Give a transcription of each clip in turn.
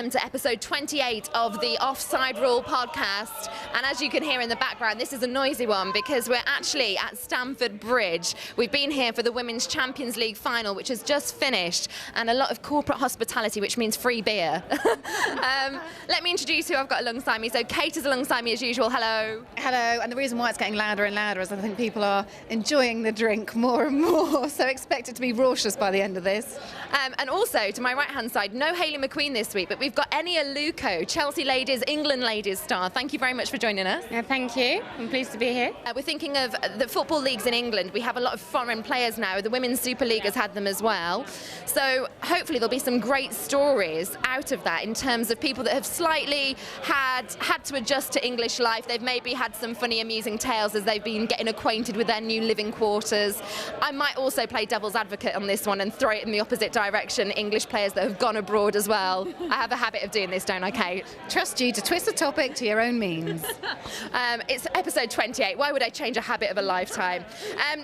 welcome to episode 28 of the Offside Rule podcast. And as you can hear in the background, this is a noisy one because we're actually at Stamford Bridge. We've been here for the Women's Champions League final, which has just finished, and a lot of corporate hospitality, which means free beer. Let me introduce who I've got alongside me. So Kait is alongside me as usual. Hello. Hello, and the reason why it's getting louder and louder is I think people are enjoying the drink more and more, so expect it to be raucous by the end of this. And also, to my right-hand side, no Hayley McQueen this week, but we've got Eni Aluko, Chelsea ladies, England ladies star. Thank you very much for joining us. Yeah, thank you. I'm pleased to be here. We're thinking of the football leagues in England. We have a lot of foreign players now. The Women's Super League has had them as well. So hopefully there'll be some great stories out of that in terms of people that have slightly had to adjust to English life. They've maybe had some funny, amusing tales as they've been getting acquainted with their new living quarters. I might also play devil's advocate on this one and throw it in the opposite direction, English players that have gone abroad as well. I have a habit of doing this, don't I, Kait? Trust you to twist the topic to your own means. It's episode 28. Why would I change a habit of a lifetime?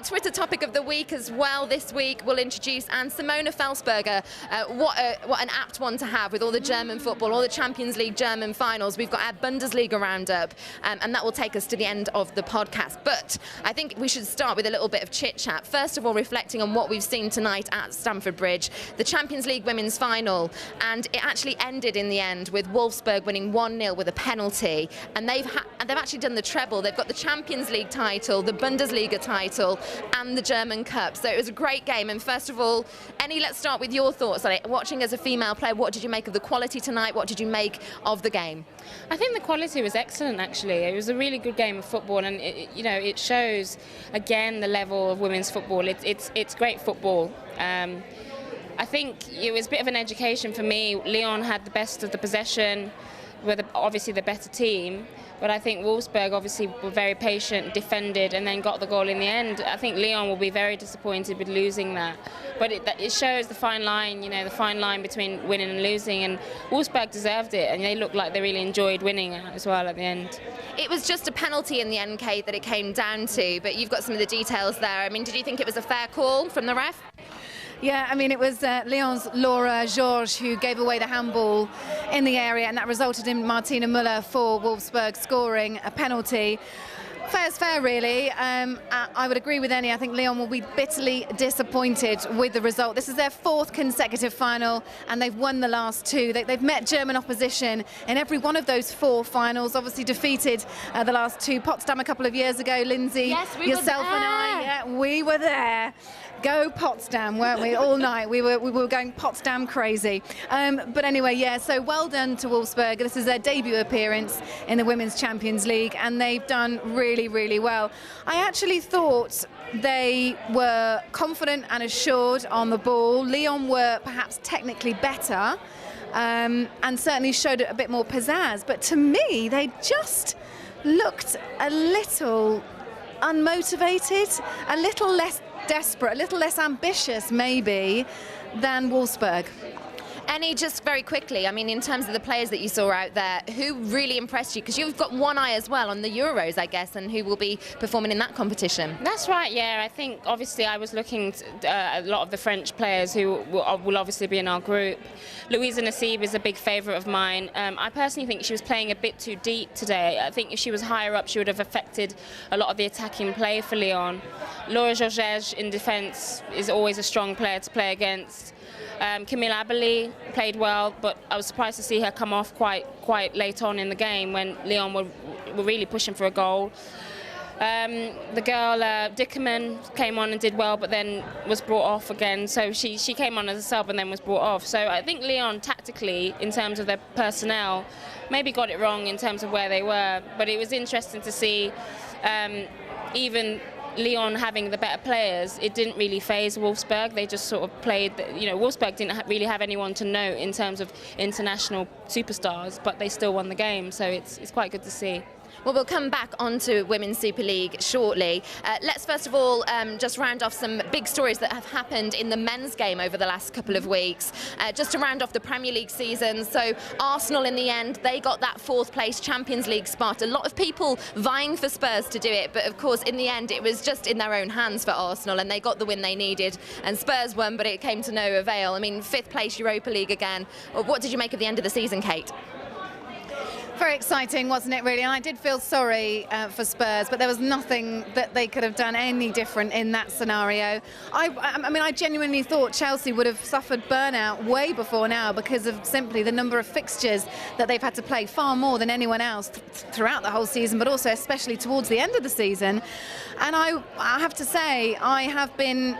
Twitter topic of the week as well this week we'll introduce, and Simona Felsberger. What an apt one to have with all the German football, all the Champions League German finals. We've got our Bundesliga roundup, and that will take us to the end of the podcast. But I think we should start with a little bit of chit-chat. First of all, reflecting on what we've seen tonight at Stamford Bridge, the Champions League women's final, and it actually ended in the end with Wolfsburg winning 1-0 with a penalty, and they've actually done the treble. They've got the Champions League title, the Bundesliga title, and the German Cup. So it was a great game. And first of all, Eni, let's start with your thoughts on it. Watching as a female player, what did you make of the quality tonight? What did you make of the game? I think the quality was excellent, actually. It was a really good game of football, and it shows again the level of women's football. It's great football. I think it was a bit of an education for me. Lyon had the best of the possession, were obviously the better team, but I think Wolfsburg obviously were very patient, defended, and then got the goal in the end. I think Lyon will be very disappointed with losing that, but it shows the fine line, the fine line between winning and losing, and Wolfsburg deserved it, and they looked like they really enjoyed winning as well at the end. It was just a penalty in the end, Kait, that it came down to, but you've got some of the details there. I mean, did you think it was a fair call from the ref? Yeah, I mean, it was Lyon's Laura Georges who gave away the handball in the area, and that resulted in Martina Müller for Wolfsburg scoring a penalty. Fair's fair, really. I would agree with Eni. I think Lyon will be bitterly disappointed with the result. This is their fourth consecutive final, and they've won the last two. They've met German opposition in every one of those four finals, obviously defeated the last two. Potsdam a couple of years ago, Lynsey, yes, yourself and I. Yeah, we were there. Go Potsdam, weren't we? All night. We were going Potsdam crazy. But anyway, yeah, so well done to Wolfsburg. This is their debut appearance in the Women's Champions League, and they've done really, really well. I actually thought they were confident and assured on the ball. Lyon were perhaps technically better, and certainly showed a bit more pizzazz. But to me, they just looked a little unmotivated, a little less desperate, a little less ambitious maybe than Wolfsburg. Eni, just very quickly, I mean, in terms of the players that you saw out there, who really impressed you? Because you've got one eye as well on the Euros, I guess, and who will be performing in that competition? That's right, yeah. I think, obviously, I was looking at a lot of the French players who will obviously be in our group. Louisa Nassib is a big favourite of mine. I personally think she was playing a bit too deep today. I think if she was higher up, she would have affected a lot of the attacking play for Lyon. Laura Georges in defence is always a strong player to play against. Camille Abberley played well, but I was surprised to see her come off quite late on in the game when Lyon were really pushing for a goal. The girl Dickerman came on and did well, but then was brought off again. So she came on as a sub and then was brought off. So I think Lyon tactically, in terms of their personnel, maybe got it wrong in terms of where they were. But it was interesting to see even Lyon having the better players, it didn't really faze Wolfsburg. They just sort of played, Wolfsburg didn't really have anyone to note in terms of international superstars, but they still won the game, so it's quite good to see. Well, we'll come back onto Women's Super League shortly. Let's first of all just round off some big stories that have happened in the men's game over the last couple of weeks. Just to round off the Premier League season, so Arsenal in the end, they got that 4th place Champions League spot. A lot of people vying for Spurs to do it, but of course in the end it was just in their own hands for Arsenal, and they got the win they needed, and Spurs won, but it came to no avail. I mean, 5th place Europa League again. What did you make of the end of the season, Kait? Very exciting, wasn't it, really? And I did feel sorry for Spurs, but there was nothing that they could have done any different in that scenario. I mean, I genuinely thought Chelsea would have suffered burnout way before now because of simply the number of fixtures that they've had to play, far more than anyone else throughout the whole season, but also especially towards the end of the season. And I have to say, I have been,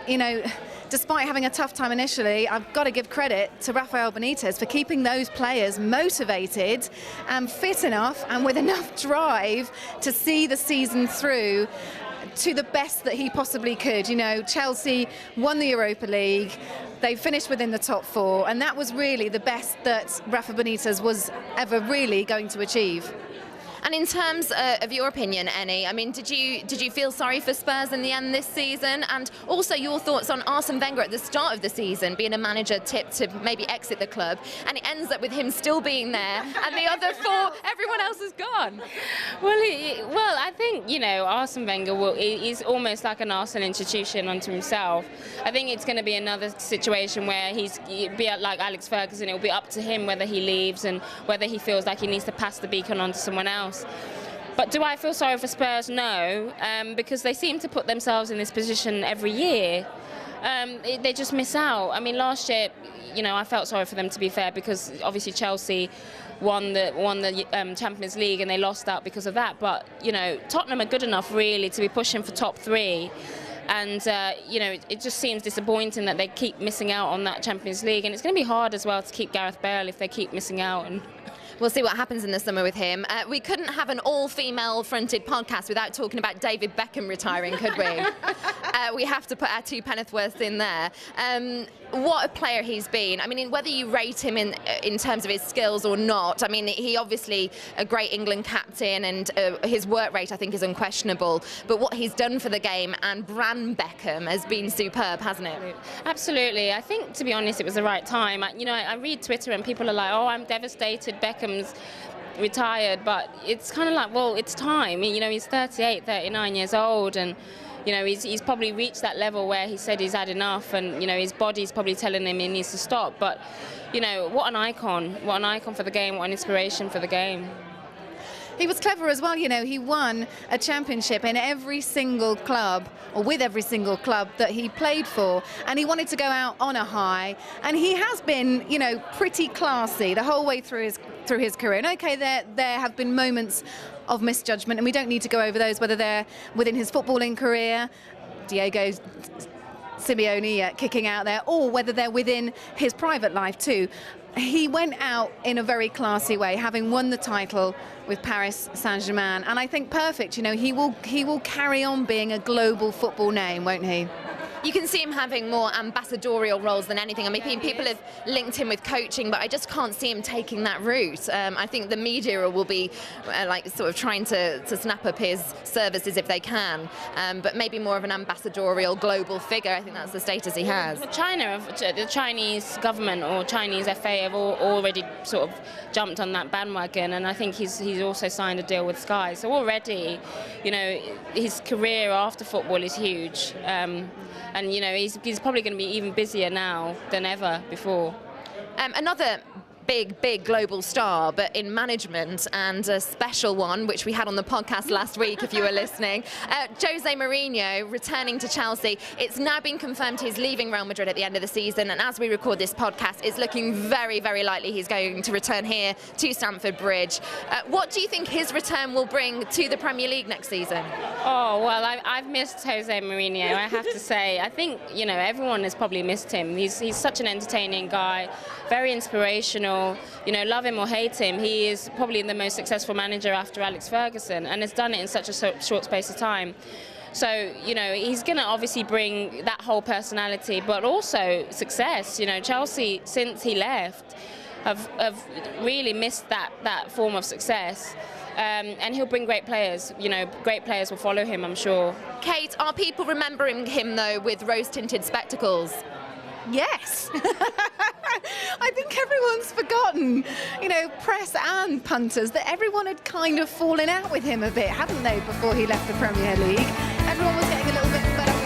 despite having a tough time initially, I've got to give credit to Rafael Benitez for keeping those players motivated and fit enough and with enough drive to see the season through to the best that he possibly could. Chelsea won the Europa League. They finished within the top 4, and that was really the best that Rafa Benitez was ever really going to achieve. And in terms of your opinion, Eni, I mean, did you feel sorry for Spurs in the end this season? And also your thoughts on Arsene Wenger at the start of the season, being a manager tipped to maybe exit the club, and it ends up with him still being there, and the other 4, everyone else is gone. Well, I think, Arsene Wenger is almost like an Arsenal institution unto himself. I think it's going to be another situation where he'll be like Alex Ferguson. It'll be up to him whether he leaves and whether he feels like he needs to pass the beacon on to someone else. But do I feel sorry for Spurs? No, because they seem to put themselves in this position every year. They just miss out. I mean, last year, I felt sorry for them, to be fair, because obviously Chelsea won the Champions League and they lost out because of that. But Tottenham are good enough really to be pushing for top 3. And, it just seems disappointing that they keep missing out on that Champions League. And it's going to be hard as well to keep Gareth Bale if they keep missing out. And we'll see what happens in the summer with him. We couldn't have an all-female fronted podcast without talking about David Beckham retiring, could we? We have to put our 2 penn'orths in there. What a player he's been. I mean, whether you rate him in terms of his skills or not, I mean, he obviously a great England captain, and his work rate, I think, is unquestionable. But what he's done for the game and brand Beckham has been superb, hasn't it? Absolutely. I think, to be honest, it was the right time. I read Twitter and people are like, oh, I'm devastated, Beckham's retired. But it's kind of like, well, it's time. He's 38, 39 years old, and he's probably reached that level where he said he's had enough, and his body's probably telling him he needs to stop. But what an icon for the game, what an inspiration for the game. He was clever as well, he won a championship in every single club, or with every single club that he played for, and he wanted to go out on a high, and he has been, pretty classy the whole way through his career. And okay, there have been moments of misjudgment, and we don't need to go over those, whether they're within his footballing career, Diego Simeone kicking out there, or whether they're within his private life too. He went out in a very classy way, having won the title with Paris Saint-Germain, and I think perfect. He will carry on being a global football name, won't he? You can see him having more ambassadorial roles than anything. I mean, people have linked him with coaching, but I just can't see him taking that route. I think the media will be sort of trying to snap up his services if they can, but maybe more of an ambassadorial global figure. I think that's the status he has. The Chinese government or Chinese FA have already sort of jumped on that bandwagon, and I think he's also signed a deal with Sky. So already, his career after football is huge. And he's probably going to be even busier now than ever before. Another big global star, but in management, and a special one, which we had on the podcast last week, if you were listening. Jose Mourinho returning to Chelsea. It's now been confirmed he's leaving Real Madrid at the end of the season, and as we record this podcast, it's looking very, very likely he's going to return here to Stamford Bridge. What do you think his return will bring to the Premier League next season? Oh, well, I've missed Jose Mourinho, I have to say. I think, everyone has probably missed him. He's such an entertaining guy, very inspirational. Love him or hate him, he is probably the most successful manager after Alex Ferguson, and has done it in such a short space of time. So, he's going to obviously bring that whole personality, but also success. Chelsea, since he left, have really missed that form of success. and he'll bring great players. You know, great players will follow him, I'm sure. Kait, are people remembering him though with rose-tinted spectacles? Yes. I think everyone's forgotten, you know, press and punters, that everyone had kind of fallen out with him a bit, hadn't they, before he left the Premier League? Everyone was getting a little bit fed up